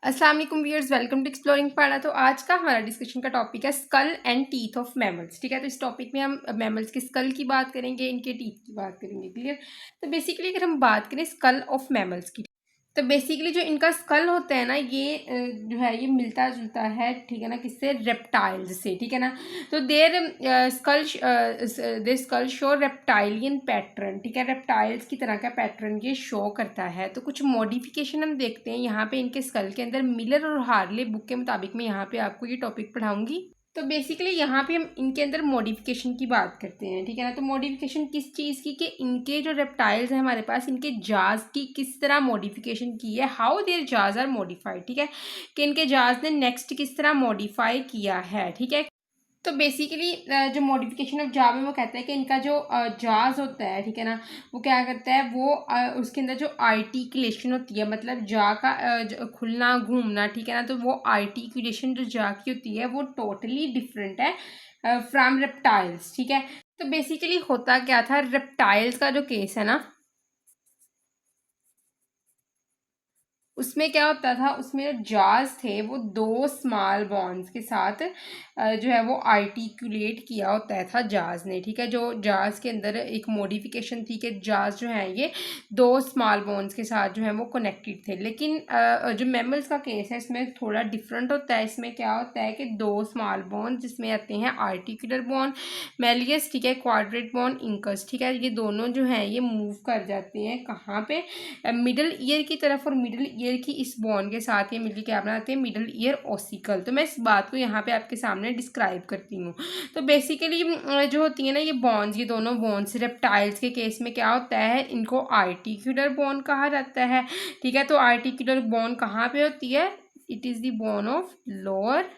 अस्सलाम वालेकुम viewers, welcome to exploring पढ़ा। तो आज का हमारा डिस्कशन का टॉपिक है skull and teeth of mammals. ठीक है, तो इस टॉपिक में हम मैमल्स के स्कल की बात करेंगे, इनके टीथ की बात करेंगे। क्लियर। तो बेसिकली अगर हम बात करें स्कल ऑफ मैमल्स की, तो बेसिकली जो इनका स्कल होता है ना, ये जो है ये मिलता जुलता है, ठीक है ना, किससे? रेप्टाइल्स से। ठीक है ना। तो देर स्कल शो रेप्टाइलियन पैटर्न। ठीक है, रेप्टाइल्स की तरह का पैटर्न ये शो करता है। तो कुछ मॉडिफिकेशन हम देखते हैं यहाँ पे इनके स्कल के अंदर। मिलर और हार्ले बुक के मुताबिक मैं यहाँ पे आपको ये टॉपिक पढ़ाऊंगी। तो बेसिकली यहाँ पे हम इनके अंदर मॉडिफिकेशन की बात करते हैं। ठीक है ना। तो मॉडिफिकेशन किस चीज़ की? कि इनके जो रेप्टाइल्स हैं हमारे पास, इनके जाज की किस तरह मॉडिफिकेशन की है, हाउ देयर जाज आर मॉडिफाइड। ठीक है, कि इनके जाज ने नेक्स्ट किस तरह मॉडिफाई किया है। ठीक है। तो बेसिकली जो मॉडिफिकेशन ऑफ जा में वो कहता है कि इनका जो जाज होता है, ठीक है ना, वो क्या करता है, वो उसके अंदर जो आर्टिकुलेशन होती है, मतलब जा का खुलना घूमना, ठीक है ना, तो वो आर्टिकुलेशन जो जा की होती है वो टोटली डिफरेंट है फ्रॉम रेप्टाइल्स। ठीक है। तो बेसिकली होता क्या था, रेप्टाइल्स का जो केस है ना, उसमें क्या होता था, उसमें जो जाज थे वो दो स्मॉल बॉन्स के साथ जो है वो आर्टिकुलेट किया होता था जाज ने। ठीक है, जो जाज के अंदर एक मॉडिफिकेशन थी कि जाज जो है ये दो स्मॉल बॉन्स के साथ जो है वो कनेक्टेड थे। लेकिन जो मैमल्स का केस है इसमें थोड़ा डिफरेंट होता है। इसमें क्या होता है कि दो स्मॉल बॉन्स जिसमें आते हैं आर्टिकुलर बॉन मेलियस, ठीक है, क्वाड्रेट बॉन इंकस, ठीक है, ये दोनों जो है ये मूव कर जाते हैं कहाँ पे? मिडल ईयर की तरफ। और मिडल ईयर की इस बॉन के साथ ये मिलकर क्या बनाते हैं? Middle ear ossicle. तो मैं इस बात को यहाँ पे आपके सामने डिस्क्राइब करती हूँ। तो बेसिकली जो होती है ना ये बॉन्स, ये दोनों बॉन्स रेप्टाइल्स के केस में क्या होता है, इनको आर्टिकुलर बॉन कहा जाता है। ठीक है, तो आर्टिकुलर बॉन कहाँ पे होती है? It is the bone of lower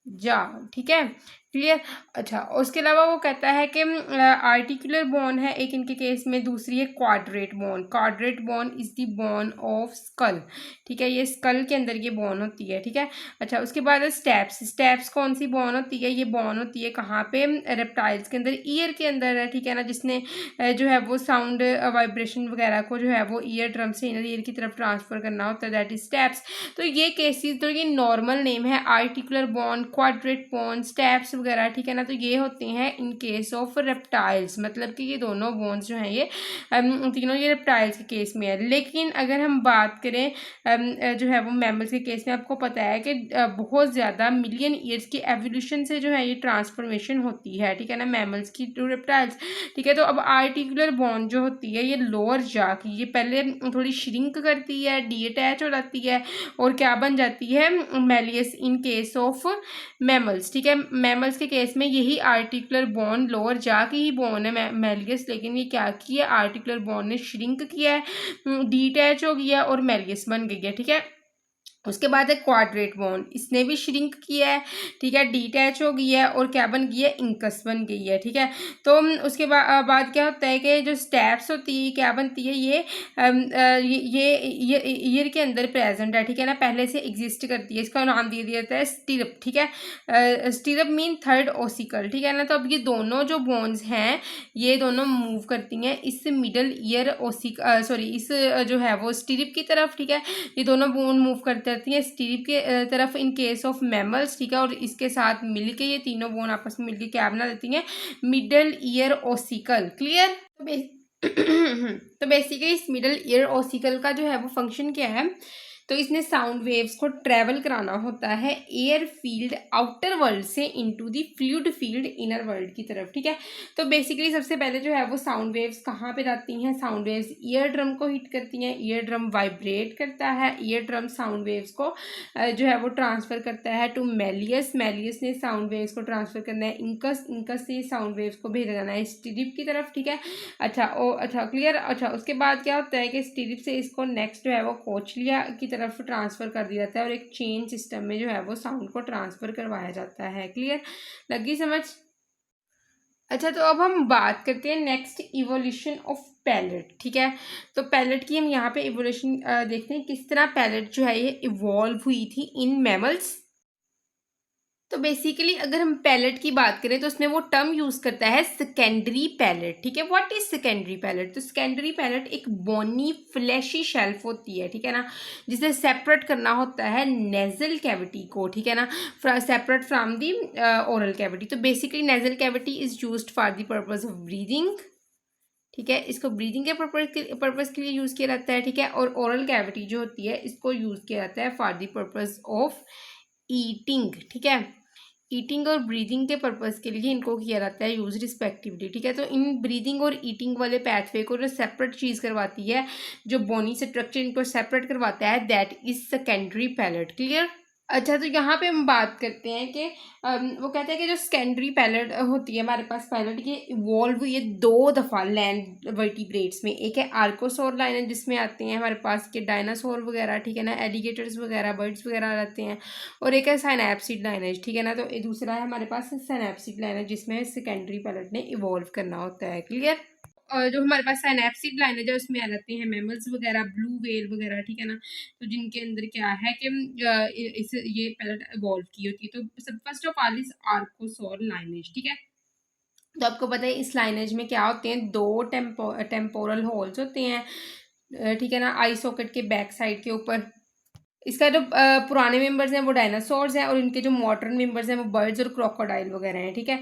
jaw. ठीक है, क्लियर। अच्छा, उसके अलावा वो कहता है कि आर्टिकुलर बोन है एक इनके केस में, दूसरी है quadrate bone. Quadrate bone is the bone of skull. ठीक है, ये स्कल के अंदर ये बोन होती है। ठीक है। अच्छा, उसके बाद स्टेप्स। स्टेप्स कौन सी बोन होती है? ये बोन होती है कहाँ पे? रेप्टाइल्स के अंदर, ईयर के अंदर है। ठीक है ना, जिसने जो है वो साउंड वाइब्रेशन वगैरह को जो है वो ईयर ड्रम से इनर ईयर की तरफ ट्रांसफर करना होता है, दैट इज स्टेप्स। तो ये केसेस, तो ये नॉर्मल नेम है, articular bone, quadrate bone, steps वगैरह। ठीक है ना, तो ये होते हैं इन केस ऑफ रेप्टाइल्स। मतलब कि ये दोनों बोन्स जो हैं ये तीनों ये रेप्टाइल्स के केस में है। लेकिन अगर हम बात करें जो है वो मैमल्स के केस में, आपको पता है कि बहुत ज़्यादा मिलियन ईयर्स की एवोल्यूशन से जो है ये ट्रांसफॉर्मेशन होती है। ठीक है ना, मैमल्स की टू रेप्टाइल्स। ठीक है, तो अब आर्टिकुलर बोन जो होती है ये लोअर जा की, ये पहले थोड़ी श्रिंक करती है, डी अटैच हो जाती है और क्या बन जाती है? Méliès in case of mammals. ठीक है, मैमल्स के केस में यही आर्टिकुलर बोन लोअर जा की ही बोन है मेलियस, लेकिन ये क्या किया? आर्टिकुलर बोन ने श्रिंक किया है, डीटैच हो गया और मेलियस बन गई है। ठीक है। उसके बाद है क्वाड्रेट बोन, इसने भी श्रिंक किया है, ठीक है, डीटैच हो गई है और क्या बन गई है? इंकस बन गई है। ठीक है, तो उसके बाद क्या होता है कि जो स्टेप्स होती है क्या बनती है? ये ईयर के अंदर प्रेजेंट है। ठीक है ना, पहले से एग्जिस्ट करती है। इसका नाम दे दिया जाता है स्टिरप। ठीक है, स्टिरप मीन थर्ड ओसिकल। ठीक है ना, तो अब ये दोनों जो बोन्स हैं ये दोनों मूव करती हैं इस मिडल ईयर सॉरी इस जो है वो स्टिरप की तरफ। ठीक है, ये दोनों बोन मूव करते रहती है स्टीप के तरफ इन केस ऑफ मैमल्स। ठीक है, और इसके साथ मिलके ये तीनों बोन आपस में मिलके क्या बना देती हैं? Middle ear ossicle. क्लियर। तो बेसिकली इस मिडल ईयर ओसिकल का जो है वो फंक्शन क्या है? तो इसने साउंड वेव्स को ट्रेवल कराना होता है एयर फील्ड आउटर वर्ल्ड से into the fluid field inner world की तरफ। ठीक है, तो बेसिकली सबसे पहले जो है वो साउंड वेव्स कहाँ पे जाती हैं? साउंड वेव्स ईयर ड्रम को हिट करती हैं, ईयर ड्रम वाइब्रेट करता है, ईयर ड्रम साउंड वेव्स को जो है वो ट्रांसफर करता है टू मेलियस, मेलियस ने साउंड वेव्स को ट्रांसफर करना है इंकस, इंकस से साउंड वेव्स को भेजा जाना है स्टिरिप की तरफ। ठीक है। अच्छा क्लियर। अच्छा, उसके बाद क्या होता है कि स्टिरिप से इसको नेक्स्ट जो है वो कोचलिया की तरफ ट्रांसफर कर दिया जाता है और एक चेन सिस्टम में जो है वो साउंड को ट्रांसफर करवाया जाता है। क्लियर, लगी समझ? अच्छा, तो अब हम बात करते हैं नेक्स्ट इवोल्यूशन ऑफ पैलेट। ठीक है, तो पैलेट की हम यहाँ पे इवोल्यूशन देखते हैं किस तरह पैलेट जो है ये इवॉल्व हुई थी इन मैमल्स। तो बेसिकली अगर हम पैलेट की बात करें तो उसमें वो टर्म यूज करता है सेकेंडरी पैलेट, ठीक है। What is secondary palate? तो सेकेंडरी पैलेट एक बोनी फ्लैशी शेल्फ होती है, ठीक है ना, जिसे सेपरेट करना होता है नेजल कैविटी को, ठीक है ना, separate from the oral cavity. तो basically nasal cavity is used for the purpose of breathing, ठीक है, इसको ब्रीदिंग के पर्पज के लिए यूज किया जाता है, ठीक है। और ओरल कैविटी जो होती है इसको यूज किया जाता है for the purpose of eating, ठीक है। ईटिंग और ब्रीदिंग के पर्पस के लिए इनको किया जाता है यूज रिस्पेक्टिवली, ठीक है। तो इन ब्रीदिंग और ईटिंग वाले पैथवे को जो सेपरेट चीज़ करवाती है, जो बोनी स्ट्रक्चर इनको सेपरेट करवाता है, that is secondary palate. Clear? अच्छा, तो यहाँ पे हम बात करते हैं कि वो कहते हैं कि जो सेकेंडरी पैलेट होती है हमारे पास, पैलेट ये इवॉल्व हुई है 2 दफ़ा लैंड वर्टिब्रेट्स में। एक है आर्कोसोर लाइनर जिसमें आते हैं हमारे पास के डायनासोर वगैरह, ठीक है ना, एलिगेटर्स वगैरह, बर्ड्स वगैरह आ जाते हैं। और एक है साइनैप्सिड लाइनर, ठीक है ना। तो दूसरा है हमारे पास साइनैप्सिड लाइनर जिसमें सेकेंडरी पैलेट ने इवॉल्व करना होता है। क्लियर? और जो हमारे पास साइनैप्सिड लाइनेज है उसमें आ जाते हैं मैमल्स वगैरह, ब्लू व्हेल वगैरह, ठीक है ना। तो जिनके अंदर क्या है कि इस ये पैलेट इवॉल्व की होती है। तो सब first of all is archosaur lineage, ठीक है। तो आपको पता है इस लाइनेज में क्या होते हैं, 2 टेम्पोरल होल्स होते हैं, ठीक है ना, आई सॉकेट के बैक साइड के ऊपर। इसका जो पुराने मेंबर्स हैं वो डायनासोर्स हैं और इनके जो मॉडर्न मेंबर्स हैं वो बर्ड्स और क्रोकोडाइल वगैरह हैं, ठीक है।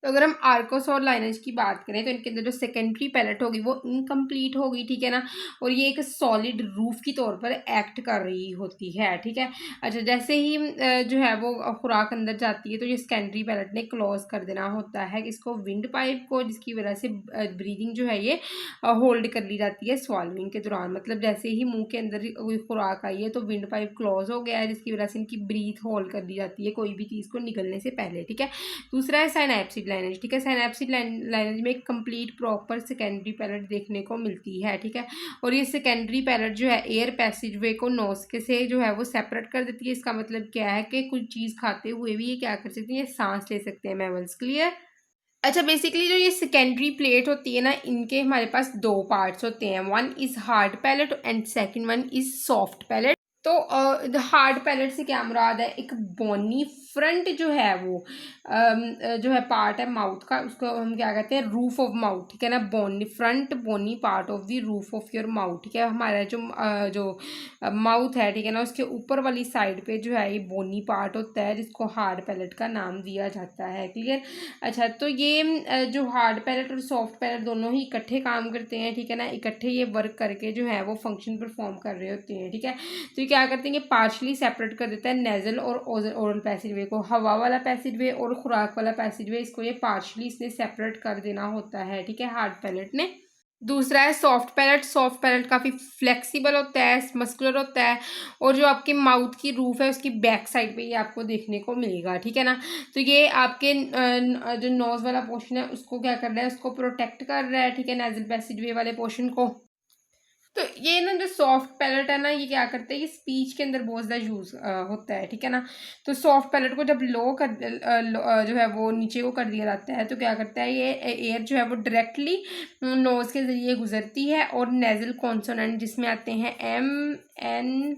तो अगर हम आर्कोसोर लाइनेज की बात करें तो इनके अंदर जो सेकेंडरी पैलेट होगी वो इनकम्प्लीट होगी, ठीक है ना। और ये एक सॉलिड रूफ की तौर पर एक्ट कर रही होती है, ठीक है। अच्छा, जैसे ही जो है वो खुराक अंदर जाती है तो ये सेकेंडरी पैलेट ने क्लोज कर देना होता है इसको, विंड पाइप को, जिसकी वजह से ब्रीदिंग जो है ये होल्ड कर ली जाती है स्वालविंग के दौरान। मतलब जैसे ही मुंह के अंदर कोई खुराक आई है तो विंड पाइप क्लोज हो गया है, जिसकी वजह से इनकी ब्रीथ होल्ड कर ली जाती है कोई भी चीज़ को निकलने से पहले, ठीक है। दूसरा है साइनैप्सिड लाइनेज, ठीक है। साइनैप्सिड लाइनेज में एक कंप्लीट प्रॉपर सेकेंडरी पैलेट देखने को मिलती है, ठीक है। और ये सेकेंडरी पैलेट जो है एयर पैसेज वे को नोज के से जो है वो सेपरेट कर देती है। इसका मतलब क्या है कि कुछ चीज़ खाते हुए भी ये क्या कर सकते हैं, ये सांस ले सकते हैं मैमल्स। क्लियर? अच्छा, बेसिकली जो ये सेकेंडरी प्लेट होती है ना, इनके हमारे पास 2 पार्ट्स होते हैं, one is hard palate and second one is soft palate. तो हार्ड पैलेट से क्या मुराद है, एक बोनी फ्रंट जो है वो जो है पार्ट है माउथ का, उसको हम क्या कहते हैं, रूफ ऑफ माउथ, ठीक है ना। Bony front bony part of the roof of your mouth, ठीक है। हमारा जो माउथ है, ठीक है ना, उसके ऊपर वाली साइड पे जो है ये बोनी पार्ट होता है जिसको हार्ड पैलेट का नाम दिया जाता है। क्लियर? अच्छा, तो ये जो हार्ड पैलेट और सॉफ्ट पैलेट दोनों ही इकट्ठे काम करते हैं, ठीक है ना, इकट्ठे ये वर्क करके जो है वो फंक्शन परफॉर्म कर रहे होते हैं, ठीक है। तो ये क्या करते हैं, ये पार्शली सेपरेट कर देता है नेजल और ओरल पैसेजवे को, हवा वाला पैसेजवे और खुराक वाला पैसेजवे, इसको ये पार्शली इसने सेपरेट कर देना होता है, ठीक है, हार्ड पैलेट ने। दूसरा है सॉफ्ट पैलेट। सॉफ्ट पैलेट काफ़ी फ्लेक्सिबल होता है, मस्कुलर होता है, और जो आपके माउथ की रूफ है उसकी बैक साइड पे ये आपको देखने को मिलेगा, ठीक है ना। तो ये आपके जो नोज वाला पोर्शन है उसको क्या कर रहा है, उसको प्रोटेक्ट कर रहा है, ठीक है, नेजल पैसेजवे वाले पोर्शन को। तो ये ना जो सॉफ्ट पैलेट है ना, ये क्या करता है, ये स्पीच के अंदर बहुत ज़्यादा यूज़ होता है, ठीक है ना। तो सॉफ्ट पैलेट को जब जो है वो नीचे को कर दिया जाता है तो क्या करता है, ये एयर जो है वो डायरेक्टली नोज़ के ज़रिए गुजरती है और नेजल कॉन्सोनेंट जिसमें आते हैं एम एन,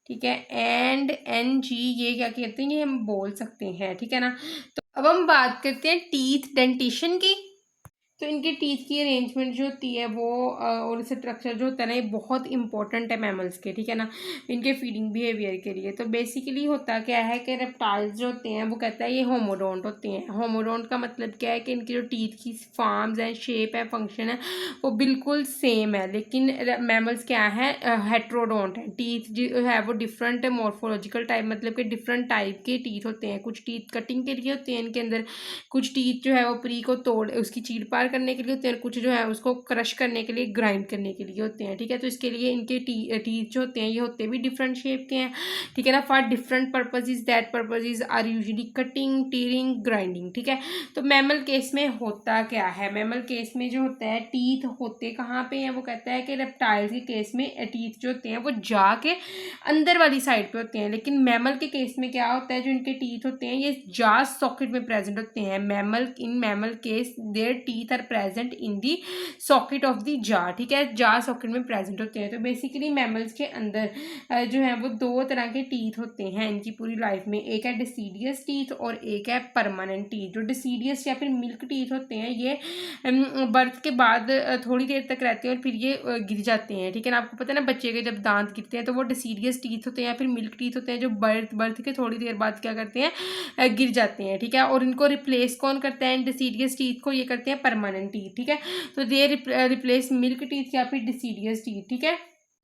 ठीक है, एंड एन जी, ये क्या कहते हैं, ये हम बोल सकते हैं, ठीक है ना। तो अब हम बात करते हैं टीथ डेंटिशन की। तो इनके टीथ की अरेंजमेंट जो होती है वो और स्ट्रक्चर जो होता है ना, ये बहुत इंपॉर्टेंट है मैमल्स के, ठीक है ना, इनके फीडिंग बिहेवियर के लिए। तो बेसिकली होता क्या है कि रेप्टाइल्स जो होते हैं वो कहता है ये होमोडोंट होते हैं। होमोडोंट का मतलब क्या है कि इनकी जो टीथ की फॉर्म्स हैं, शेप है, फंक्शन है, वो बिल्कुल सेम है। लेकिन मैमल्स क्या है, हेट्रोडोंट है। टीथ जो है वो डिफरेंट मॉर्फोलॉजिकल टाइप, मतलब कि डिफरेंट टाइप के टीथ होते हैं। कुछ टीथ कटिंग के लिए होते हैं इनके अंदर, कुछ टीथ जो है वो प्री को तोड़ उसकी चीड़ पार करने के लिए होते हैं, कुछ जो है उसको क्रश करने के लिए, ग्राइंड करने के लिए होते हैं, ठीक है। तो इसके लिए इनके टीथ जो होते हैं ये होते भी डिफरेंट शेप के हैं, ठीक है ना, for different purposes. That purposes are usually cutting, tearing, grinding, ठीक है। तो मैमल केस में होता क्या है, मैमल केस में जो होता है टीथ होते कहाँ पे हैं, वो कहता है कि रेप्टाइल्स के केस में टीथ जो होते हैं वो जाके अंदर वाली साइड पे होते हैं। लेकिन मैमल के केस में क्या होता है, जो इनके टीथ होते हैं ये जा सॉकेट में प्रेजेंट होते हैं। Mammal in mammal case there teeth are present in the socket of the jaw, ठीक है, जार सॉकेट में प्रेजेंट होते हैं। तो बेसिकली मैमल्स के अंदर जो है वो दो तरह के टीथ होते हैं इनकी पूरी लाइफ में, एक है डिसीडियस टीथ और एक है परमानेंट टीथ। जो डिसीडियस या फिर मिल्क टीथ होते हैं ये बर्थ के बाद थोड़ी देर तक रहते हैं और फिर ये गिर जाते हैं, ठीक है ना। आपको पता है ना बच्चे के जब दांत गिरते हैं तो वो डिसीडियस टीथ होते हैं या फिर मिल्क टीथ होते हैं जो बर्थ के थोड़ी देर बाद क्या करते हैं, गिर जाते हैं, ठीक है। और इनको रिप्लेस कौन करता है, डिसीडियस टीथ को ये करते हैं परमानेंट टीथ, ठीक है। तो दे रिप्लेस मिल्क टीथ या फिर डिसीडियस टीथ, ठीक है।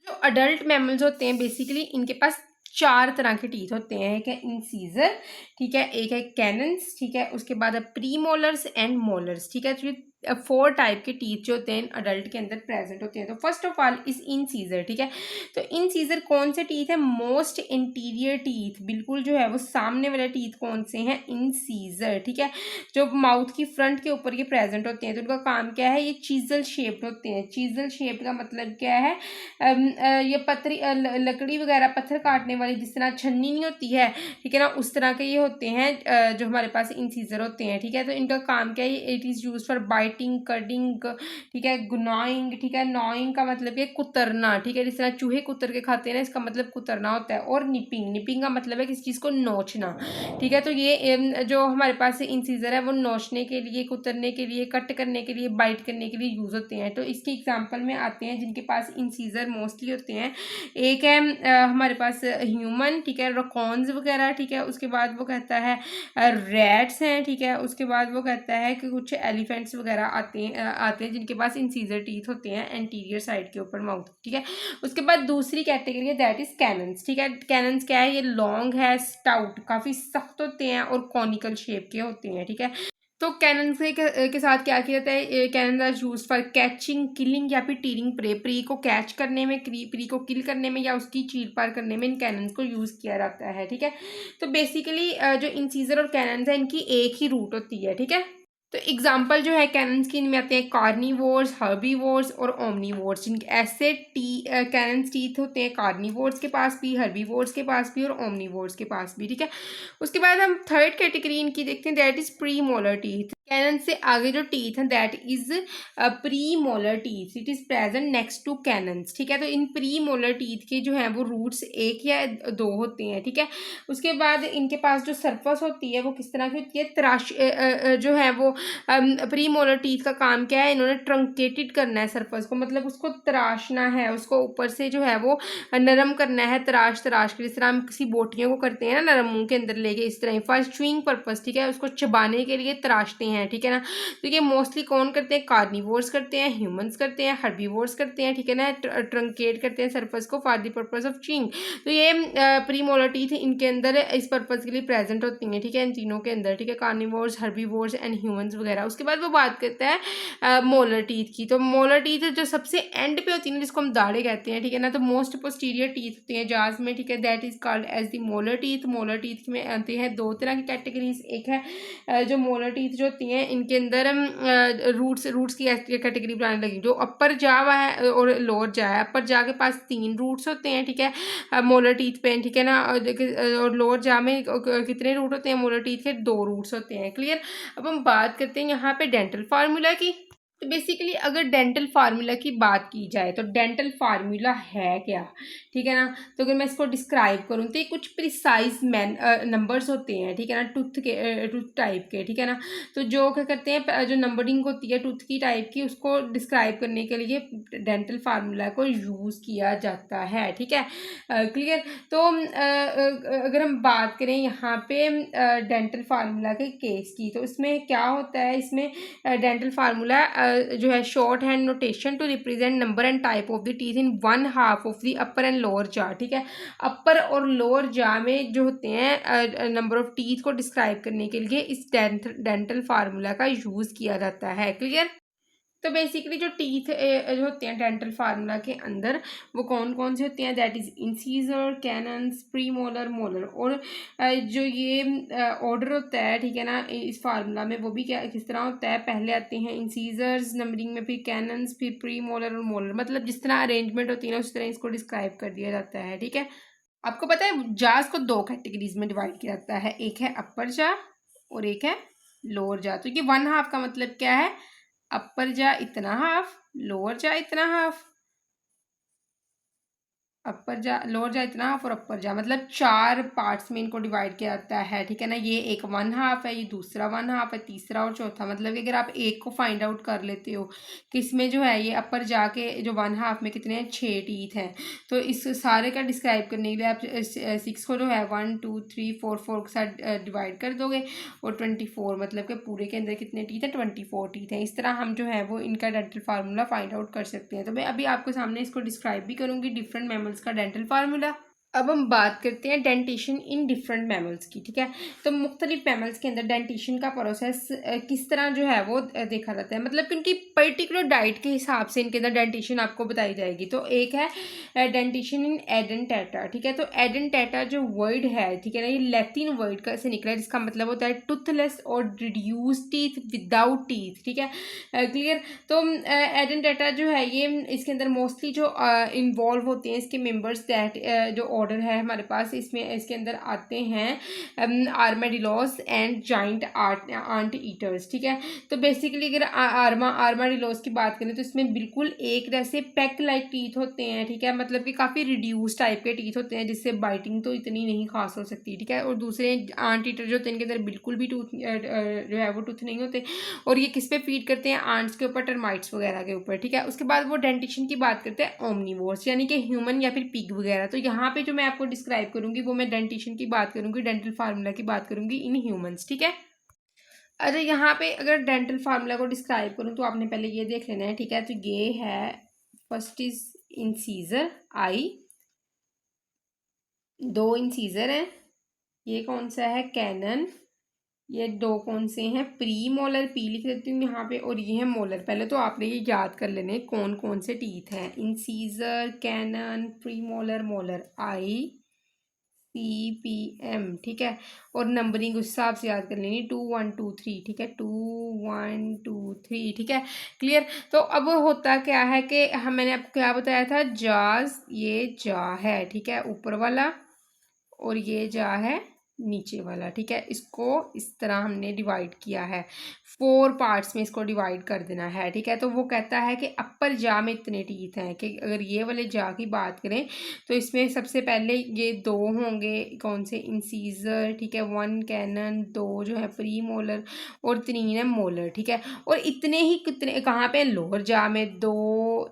जो अडल्ट मैमल्स होते हैं बेसिकली इनके पास चार तरह के टीथ होते हैं, एक है इंसीजर, ठीक है, एक है कैनन्स, ठीक है, उसके बाद है प्री मोलर्स एंड मोलर्स, ठीक है। तो ये 4 टाइप के टीथ जो होते हैं अडल्ट के अंदर प्रेजेंट होते हैं। तो फर्स्ट ऑफ ऑल इस इंसीजर, ठीक है। तो इंसीजर कौन से टीथ है, मोस्ट इंटीरियर टीथ, बिल्कुल जो है वो सामने वाले टीथ कौन से हैं, इंसीजर, ठीक है, जो माउथ की फ्रंट के ऊपर ये प्रेजेंट होते हैं। तो उनका काम क्या है, ये चीजल शेप्ड होते हैं। चीजल शेप का मतलब क्या है, ये पतरी लकड़ी वगैरह पत्थर काटने वाली जिस तरह छन्नी नहीं होती है, ठीक है ना, उस तरह के ये होते हैं जो हमारे पास इंसीजर होते हैं, ठीक है। तो इनका काम क्या है, it is use for biting, cutting, ठीक है, गुनाइंग, ठीक है। नॉइंग का मतलब ये कुतरना, ठीक है, जिस तरह चूहे कुतर के खाते हैं ना, इसका मतलब कुतरना होता है। और निपिंग, निपिंग का मतलब है किसी चीज़ को नोचना, ठीक है। तो ये जो हमारे पास इंसीजर है वो नोचने के लिए, कुतरने के लिए, कट करने के लिए, बाइट करने के लिए यूज़ होते हैं। तो इसके एग्जाम्पल में आते हैं जिनके पास इंसीजर मोस्टली होते हैं, एक है हमारे पास ह्यूमन, ठीक है, रकॉन्स वगैरह, ठीक है। उसके बाद वो कहता है रैट्स हैं, ठीक है। उसके बाद वो कहता है कि कुछ एलिफेंट्स वगैरह आते हैं जिनके पास इंसीजर टीथ होते हैं एंटीरियर साइड के ऊपर माउथ, ठीक है। उसके बाद दूसरी कैटेगरी है दैट इज कैनन्स, ठीक है। कैनन्स क्या है, ये लॉन्ग है, स्टाउट, काफ़ी सख्त होते हैं और कॉनिकल शेप के होते हैं, ठीक है। तो कैनन के साथ क्या किया जाता है, cannon are use for catching, killing या फिर टीरिंग प्रे, प्री को कैच करने में, प्री को किल करने में या उसकी चीर पार करने में इन कैनन्स को यूज़ किया जाता है, ठीक है। तो बेसिकली जो इंसीजर और कैनन्स है इनकी एक ही रूट होती है, ठीक है। तो एग्जाम्पल जो है कैनन्स की इनमें आते हैं कार्निवोर्स, हर्बीवोर्स और ओमनीवोर्स। जिनके ऐसे कैनन्स टीथ होते हैं कार्निवोर्स के पास भी, हर्बीवोर्स के पास भी और ओमनीवोर्स के पास भी, ठीक है। उसके बाद हम थर्ड कैटेगरी इनकी देखते हैं that is premolar teeth. Canine से आगे जो टीथ है that is premolar teeth, it is present next to canines, ठीक है। तो इन प्री मोलर टीथ के जो है वो रूट्स एक या दो होते हैं, ठीक है। उसके बाद इनके पास जो सरफस होती है वो किस तरह की होती है, तराश जो है वो प्री मोलर टीथ का काम क्या है, इन्होंने ट्रंकेटेड करना है सरफस को, मतलब उसको तराशना है, उसको ऊपर से जो है वो नरम करना है, तराश के, जिस तरह हम किसी बोटियों को करते हैं ना नरम मुंह के अंदर लेके, इस तरह फॉर च्यूइंग पर्पस, ठीक है, उसको चबाने के लिए तराशते हैं, ठीक है ना। तो ये मोस्टली कौन करते हैं, कार्निवोर्स करते हैं, ह्यूमंस करते हैं, हर्बीवोर्स करते हैं, ठीक है ना, ट्रंकेट करते हैं सरफस को for the purpose of chewing. तो ये प्री मोलर टीथ इनके अंदर इस पर्पस के लिए प्रेजेंट होती हैं, ठीक है, इन तीनों के अंदर, ठीक है, कार्निवोर्स, हर्बीवोर्स एंड ह्यूमंस वगैरह। उसके बाद वो बात करता है मोलर टीथ की। तो मोलर टीथ जो सबसे एंड पे होती है जिसको हम दाढ़े कहते हैं, ठीक है ना, तो मोस्ट पोस्टीरियर टीथ होते हैं जाज में, ठीक है, that is called as the molar teeth. Molar teeth में आते हैं दो तरह की कैटेगरीज, एक है जो मोलर टीथ जो होती हैं इनके अंदर रूट्स की कैटेगरी बनाने लगी, जो अपर जा है और लोअर जा है। अपर जा के पास 3 रूट्स होते हैं, ठीक है, मोलर टीथ पे, ठीक है ना, और लोअर जा में कितने रूट होते हैं, मोलर टीथ के 2 रूट्स होते हैं, क्लियर। अब हम बात करते हैं यहाँ पे डेंटल फार्मूला की। तो बेसिकली अगर डेंटल फार्मूला की बात की जाए तो डेंटल फार्मूला है क्या, ठीक है ना। तो अगर मैं इसको डिस्क्राइब करूँ तो ये कुछ प्रिसाइज नंबर्स होते हैं, ठीक है ना, टूथ टाइप के, ठीक है ना। तो जो क्या करते हैं, जो नंबरिंग होती है टूथ की टाइप की, उसको डिस्क्राइब करने के लिए डेंटल फार्मूला को यूज़ किया जाता है, ठीक है, क्लियर। तो अगर हम बात करें यहाँ पे डेंटल फार्मूला के केस की, तो इसमें क्या होता है, इसमें डेंटल फार्मूला जो है shorthand notation to represent number and type of the teeth in one half of the upper and lower jaw, ठीक है। अपर और लोअर जा में जो होते हैं नंबर ऑफ टीथ को डिस्क्राइब करने के लिए इस डेंटल फार्मूला का यूज़ किया जाता है, क्लियर। तो बेसिकली जो टीथ जो होते हैं डेंटल फार्मूला के अंदर वो कौन कौन से होते हैं, that is incisor, cannons, pre molar, molar. और जो ये ऑर्डर होता है, ठीक है ना, इस फार्मूला में वो भी क्या किस तरह होता है, पहले आते हैं इंसीजर्स नंबरिंग में, फिर कैनन्स, फिर प्री मोलर और मोलर, मतलब जिस तरह अरेंजमेंट होती है ना उस तरह इसको डिस्क्राइब कर दिया जाता है, ठीक है। आपको पता है जास को 2 कैटेगरीज में डिवाइड किया जाता है, एक है अपर जा और एक है लोअर जा। तो ये वन हाफ का मतलब क्या है, अपर जा इतना हाफ, लोअर जा इतना हाफ, अपर जा लोअर जा इतना हाफ और अपर जा, मतलब 4 पार्ट्स में इनको डिवाइड किया जाता है, ठीक है ना। ये एक 1/2 है, ये दूसरा 1/2 है, तीसरा और चौथा। मतलब कि अगर आप एक को फाइंड आउट कर लेते हो कि इसमें जो है ये अपर जा के जो 1/2 में कितने हैं, 6 टीथ हैं, तो इस सारे का डिस्क्राइब करने के लिए आप 6 को जो है 1 2 3 4 4 के साथ डिवाइड कर दोगे, और 24 मतलब कि पूरे के अंदर कितने टीथ हैं, 24 टीथ हैं। इस तरह हम जो है वो इनका डेंटल फार्मूला फाइंड आउट कर सकते हैं। तो मैं अभी आपके सामने इसको डिस्क्राइब भी करूंगी, डिफरेंट मैमल्स का डेंटल फार्मूला। अब हम बात करते हैं डेंटिशन इन डिफरेंट मैमल्स की, ठीक है। तो मुख्तलिफ मैमल्स के अंदर डेंटिशन का प्रोसेस किस तरह जो है वो देखा जाता है, मतलब कि उनकी पर्टिकुलर डाइट के हिसाब से इनके अंदर डेंटिशन आपको बताई जाएगी। तो एक है डेंटिशन इन एडेंटेटा, ठीक है। तो एडेंटेटा जो वर्ड है, ठीक है ना, ये लैटिन वर्ड का से निकला है, जिसका मतलब होता है टूथलेस और रिड्यूस टीथ विदाउट टीथ, ठीक है, क्लियर। तो एडेंटेटा जो है ये इसके अंदर मोस्टली जो इन्वॉल्व होते हैं इसके मेंबर्स, दैट जो ऑर्डर है हमारे पास, इसमें इसके अंदर आते हैं आर्माडिलोस एंड जाइंट आंट ईटर्स, ठीक है। तो बेसिकली अगर आर्माडिलोस की बात करें तो इसमें बिल्कुल एक जैसे पैक लाइक टीथ होते हैं, ठीक है, मतलब कि काफ़ी रिड्यूस टाइप के टीथ होते हैं, जिससे बाइटिंग तो इतनी नहीं खास हो सकती, ठीक है। और दूसरे आंट ईटर जो होते हैं इनके अंदर बिल्कुल भी टूथ जो है वो टूथ नहीं होते, और ये किस पे फीड करते हैं, आंट्स के ऊपर, टर्माइट्स वगैरह के ऊपर, ठीक है। उसके बाद वो डेंटिशन की बात करते हैं ओमनिवोर्स, यानी कि ह्यूमन या फिर पिग वगैरह। तो यहाँ पे जो मैं आपको डिस्क्राइब करूंगी वो मैं डेंटिशन की बात करूंगी, डेंटल फार्मूला की बात करूंगी इन ह्यूमंस, ठीक है। अच्छा, यहाँ पे अगर डेंटल फार्मूला को डिस्क्राइब करूँ तो आपने पहले ये देख लेना है, ठीक है। तो ये है, first is incisor I, 2 incisor हैं, ये कौन सा है, कैनन, ये 2 कौन से हैं, प्री मोलर, पी लिख देती हूँ यहाँ पे, और ये है मोलर। पहले तो आपने ये याद कर लेने कौन कौन से टीथ हैं, incisor, canine, premolar, molar, I C P M, ठीक है। और नंबरिंग उस हिसाब से याद कर लेनी, 2 1 2 3, ठीक है, 2 1 2 3, ठीक है, क्लियर। तो अब होता क्या है कि हम, मैंने आपको क्या बताया था, जाज, ये जा है, ठीक है, ऊपर वाला, और ये जा है नीचे वाला, ठीक है। इसको इस तरह हमने डिवाइड किया है, 4 पार्ट्स में इसको डिवाइड कर देना है, ठीक है। तो वो कहता है कि अपर जा में इतने टीथ हैं, कि अगर ये वाले जा की बात करें तो इसमें सबसे पहले ये 2 होंगे, कौन से, इंसीजर, ठीक है, 1 कैनन, 2 जो है प्री मोलर, और 3 है मोलर, ठीक है। और इतने ही कितने कहाँ पे, लोअर जा में 2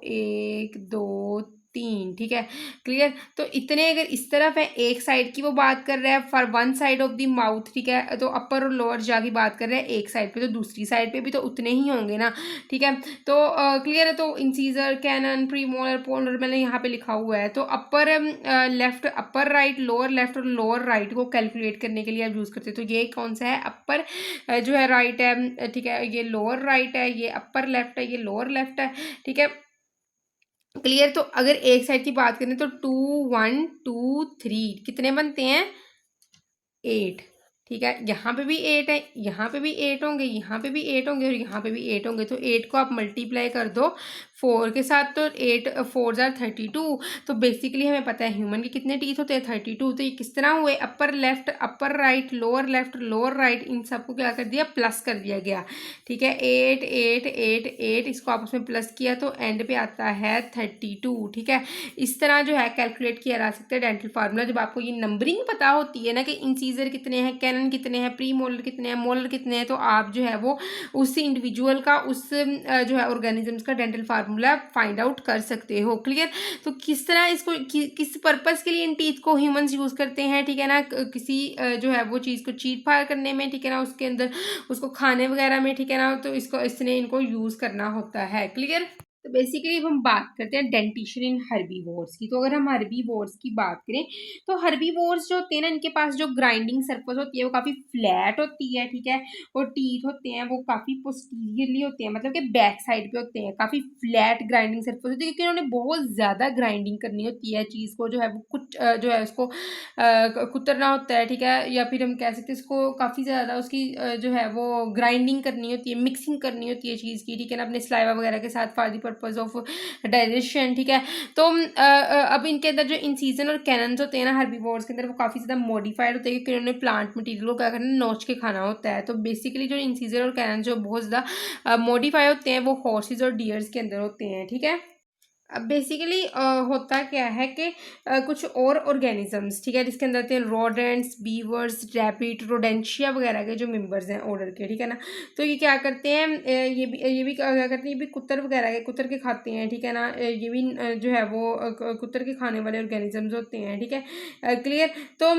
1 2 3, ठीक है, क्लियर। तो इतने अगर इस तरफ है, एक साइड की वो बात कर रहा है, for one side of the mouth, ठीक है। तो अपर और लोअर जा की बात कर रहे हैं एक साइड पे, तो दूसरी साइड पे भी तो उतने ही होंगे ना, ठीक है। तो क्लियर है। तो इंसीजर, कैनन, प्रीमोलर, पोलर मैंने यहाँ पे लिखा हुआ है। तो अपर left, upper right, lower left और लोअर राइट को कैलकुलेट करने के लिए आप यूज़ करते हैं। तो ये कौन सा है, अपर जो है राइट है, ठीक है, ये लोअर राइट है, ये अपर लेफ्ट है, ये लोअर लेफ्ट है, ठीक है, क्लियर। तो अगर एक साइड की बात करें तो 2 1 2 3 कितने बनते हैं, 8, ठीक है। यहाँ पे भी 8 है, यहाँ पे भी 8 होंगे, यहाँ पे भी 8 होंगे, और यहाँ पे भी 8 होंगे। तो 8 को आप मल्टीप्लाई कर दो 4 के साथ, तो 8 4 जार 32। तो बेसिकली हमें पता है ह्यूमन के कितने टीथ होते हैं, 32। तो ये किस तरह हुए, upper left, upper right, lower left, lower right, इन सबको क्या कर दिया, प्लस कर दिया गया, ठीक है। 8 8 8 8, इसको आप उसमें प्लस किया तो एंड पे आता है 32, ठीक है। इस तरह जो है कैलकुलेट किया जा सकता है डेंटल फार्मूला, जब आपको ये नंबरिंग पता होती है ना, कि इंसीजर कितने हैं, कैनन कितने हैं, प्री मोलर कितने हैं, मोलर कितने हैं, तो आप जो है वो उस इंडिविजुअल का, उस जो है ऑर्गेनिजम्स का डेंटल फार्मूला फाइंड आउट कर सकते हो, क्लियर। तो किस तरह इसको किस पर्पस के लिए इन टीथ को ह्यूमंस यूज़ करते हैं, ठीक है ना, किसी जो है वो चीज़ को चीट फाड़ करने में, ठीक है ना, उसके अंदर उसको खाने वगैरह में, ठीक है ना, तो इसको इसने इनको यूज़ करना होता है, क्लियर। तो बेसिकली हम बात करते हैं डेंटिशन इन हर्बीवोर्स की। तो अगर हम हर्बीवोर्स की बात करें तो हर्बीवोर्स जो होते हैं ना, इनके पास जो ग्राइंडिंग सरफेस होती है वो काफ़ी फ्लैट होती है, ठीक है। और टीथ होते हैं वो काफ़ी पोस्टीरियरली होते हैं, मतलब कि बैक साइड पे होते हैं, काफ़ी फ्लैट ग्राइंडिंग सरफेस होती है, क्योंकि उन्होंने बहुत ज़्यादा ग्राइंडिंग करनी होती है चीज़ को, जो है वो कुछ जो है उसको कुतरना होता है, ठीक है, या फिर हम कह सकते हैं इसको काफ़ी ज़्यादा उसकी जो है वो ग्राइंडिंग करनी होती है, मिक्सिंग करनी होती है चीज़ की, ठीक है ना, अपने सलाइवा वगैरह के साथ for the purpose of digestion, ठीक है। तो अब इनके अंदर जो इंसीजन और कैनन्स होते हैं ना हर्बीवोर्स के अंदर, वो काफ़ी ज़्यादा मॉडिफाइड होते हैं, क्योंकि उन्होंने प्लांट मटीरियल को क्या करना है, नोच के खाना होता है। तो बेसिकली जो इंसीजन और कैनन जो बहुत ज़्यादा मॉडिफाई होते हैं वो हॉर्सेज और डियर्स के अंदर होते हैं, ठीक है। अब बेसिकली होता क्या है कि कुछ और ऑर्गेनिजम्स, ठीक है, जिसके अंदर आते हैं रोडेंट्स, बीवर्स, रैबिट, रोडेंशिया वगैरह के जो मेंबर्स हैं ऑर्डर के, ठीक है ना। तो ये क्या करते हैं, ये भी क्या करते हैं, ये भी कुत्तर वगैरह के, कुत्तर के खाते हैं, ठीक है ना। ये भी जो है वो कुत्तर के खाने वाले ऑर्गेनिजम्स होते हैं, ठीक है, क्लियर। तो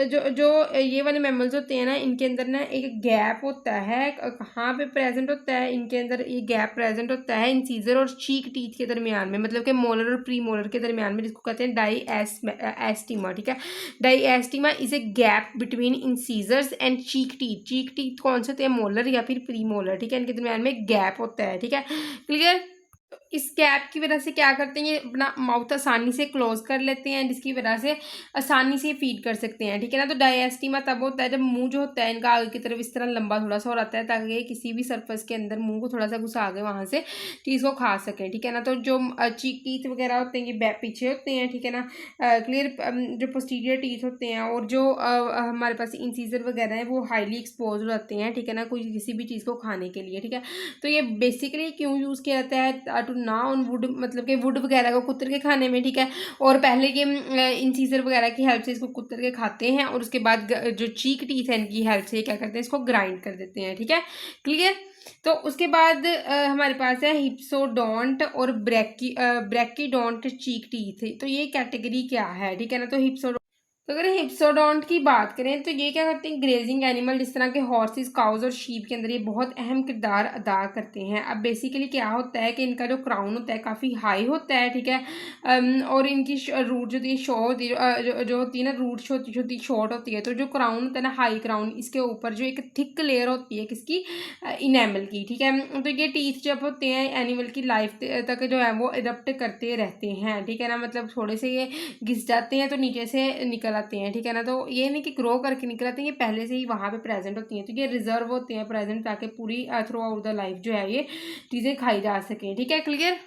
जो जो ये वाले मैमल्स होते हैं ना, इनके अंदर ना एक गैप होता है, कहाँ पे प्रेजेंट होता है, इनके अंदर ये गैप प्रेजेंट होता है इंसीजर और चीक टीथ के दरमियान में, मतलब कि मोलर और प्री मोलर के दरमियान में, जिसको कहते हैं डाईएस्टिमा, ठीक है। Diastema is a gap between incisors and cheek teeth. Cheek teeth कौन से होते हैं, मोलर या फिर प्री मोलर, ठीक है, इनके दरमियान में गैप होता है, ठीक है, क्लियर। इस गैप की वजह से क्या करते हैं, ये अपना माउथ आसानी से क्लोज कर लेते हैं, जिसकी वजह से आसानी से फीड कर सकते हैं, ठीक है ना। तो डायस्टीमा तब होता है जब मुंह जो होता है इनका आगे की तरफ इस तरह लंबा थोड़ा सा हो रहता है, ताकि किसी भी सरफेस के अंदर मुंह को थोड़ा सा घुसा के वहाँ से चीज़ को खा सकें, ठीक है ना। तो जो चीक टीथ वगैरह होते हैं ये पीछे होते हैं, ठीक है ना, क्लियर। जो पोस्टीरियर टीथ होते हैं और जो हमारे पास इंसीजर वगैरह हैं वो हाईली एक्सपोज हो जाते हैं, ठीक है ना, कोई किसी भी चीज़ को खाने के लिए, ठीक है। तो ये बेसिकली क्यों यूज़ किया जाता है, टू ना ऑन वुड, मतलब कि वुड वगैरह को कुत्तर के खाने में, ठीक है। और पहले ये इंसीजर वगैरह की हेल्प से इसको कुत्तर के खाते हैं, और उसके बाद जो चीक टीथ है इनकी हेल्प से क्या करते हैं, इसको ग्राइंड कर देते हैं, ठीक है, क्लियर। तो उसके बाद हमारे पास है हिप्सोडोंट और ब्रैकीडोंट चीक टीथ। तो ये कैटेगरी क्या है, ठीक है ना। तो अगर हिप्सोडोंट की बात करें तो ये क्या करते हैं, ग्रेजिंग एनिमल जिस तरह के हॉर्सेस, काउज और शीप के अंदर ये बहुत अहम किरदार अदा करते हैं। अब बेसिकली क्या होता है कि इनका जो क्राउन होता है काफ़ी हाई होता है, ठीक है। और इनकी रूट जो होती है शो होती है, जो होती है ना, रूट छोटी शॉर्ट होती है। तो जो क्राउन होता है ना, हाई क्राउन, इसके ऊपर जो एक थिक लेयर होती है किसकी, इनेमल की, ठीक है। तो ये टीथ जब होते हैं एनिमल की लाइफ तक जो है वो इरप्ट करते रहते हैं, ठीक है ना, मतलब थोड़े से ये घिस जाते हैं तो नीचे से निकल आते हैं, ठीक है ना। तो ये नहीं कि ग्रो करके निकल आते हैं, ये पहले से ही वहाँ पे प्रेजेंट होती हैं, तो ये रिजर्व होते हैं प्रेजेंट, ताकि पूरी थ्रू आउट द लाइफ जो है ये चीज़ें खाई जा सकें, ठीक है, clear.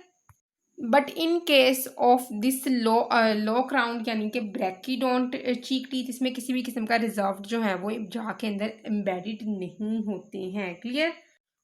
But in case of this low crown यानी कि ब्रैकीडोंट चीक टीथ, इसमें किसी भी किस्म का रिजर्व जो है वो जा के अंदर एम्बेडेड नहीं होते हैं, क्लियर।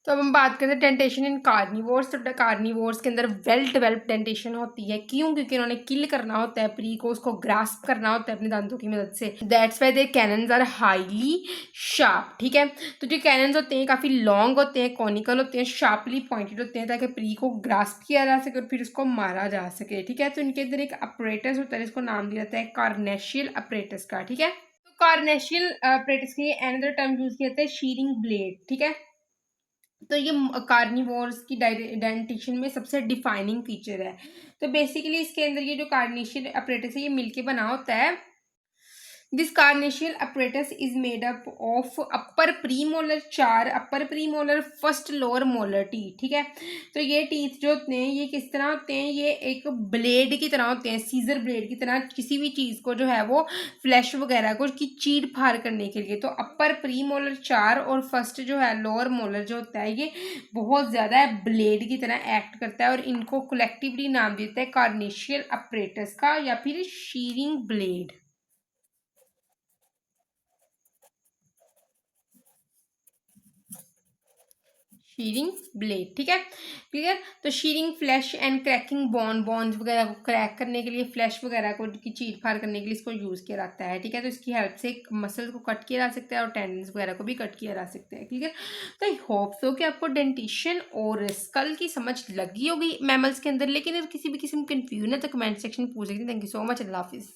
तो अब हम बात करते हैं डेंटेशन इन कार्निवोर्स। तो कार्निवोर्स के अंदर वेल डेवलप्ड डेंटेशन होती है, क्यों, क्योंकि उन्होंने किल करना होता है प्री को, उसको ग्रास्प करना होता है अपने दांतों की मदद से। That's why they canines are highly sharp, ठीक है। तो जो कैनन्स होते हैं काफ़ी लॉन्ग होते हैं, कॉनिकल होते हैं, शार्पली पॉइंटेड होते हैं, ताकि प्री को ग्रास्प किया जा सके और फिर उसको मारा जा सके, ठीक है। तो इनके अंदर एक अपरेटस होता है जिसको नाम दिया जाता है कार्नेशियल अपरेटस का, ठीक है। तो कार्नेशियल अपरेटस की अनदर टर्म यूज किया जाता है शीरिंग ब्लेड, ठीक है। तो ये कार्निवोर्स की डेंटिशन में सबसे डिफाइनिंग फीचर है। तो बेसिकली इसके अंदर ये जो कार्निशियल अपरेटस है ये मिलके बना होता है। This carnassial apparatus is made up of upper premolar, 4 upper premolar, first lower molar teeth, ठीक है। तो ये टीथ जो होते हैं ये किस तरह होते हैं, ये एक ब्लेड की तरह होते हैं, सीजर ब्लेड की तरह, किसी भी चीज़ को जो है वो फ्लैश वगैरह को की चीर फाड़ करने के लिए। तो अपर प्रीमोलर 4 और फर्स्ट जो है लोअर मोलर जो होता है ये बहुत ज़्यादा ब्लेड की तरह एक्ट करता है, और इनको कलेक्टिवली नाम देता है कार्नेशियल अपरेटस का या फिर शीरिंग ब्लेड। शीरिंग ब्लेड, ठीक है, क्लियर। तो शीरिंग फ्लैश एंड क्रैकिंग बॉन्स वगैरह को क्रैक करने के लिए, फ्लैश वगैरह को की चीर फाड़ करने के लिए इसको यूज़ किया जाता है, ठीक है। तो इसकी हेल्प से मसल्स को कट किया जा सकता है और टेंडन्स वगैरह को भी कट किया जा सकता है, क्लियर। तो आई होप सो कि आपको डेंटिशन और स्कल की समझ लगी होगी मैमल्स के अंदर, लेकिन अगर किसी भी किस्म कंफ्यूजन है तो कमेंट सेक्शन में पूछ सकते हैं। थैंक यू सो मच, अल्लाह हाफिज़।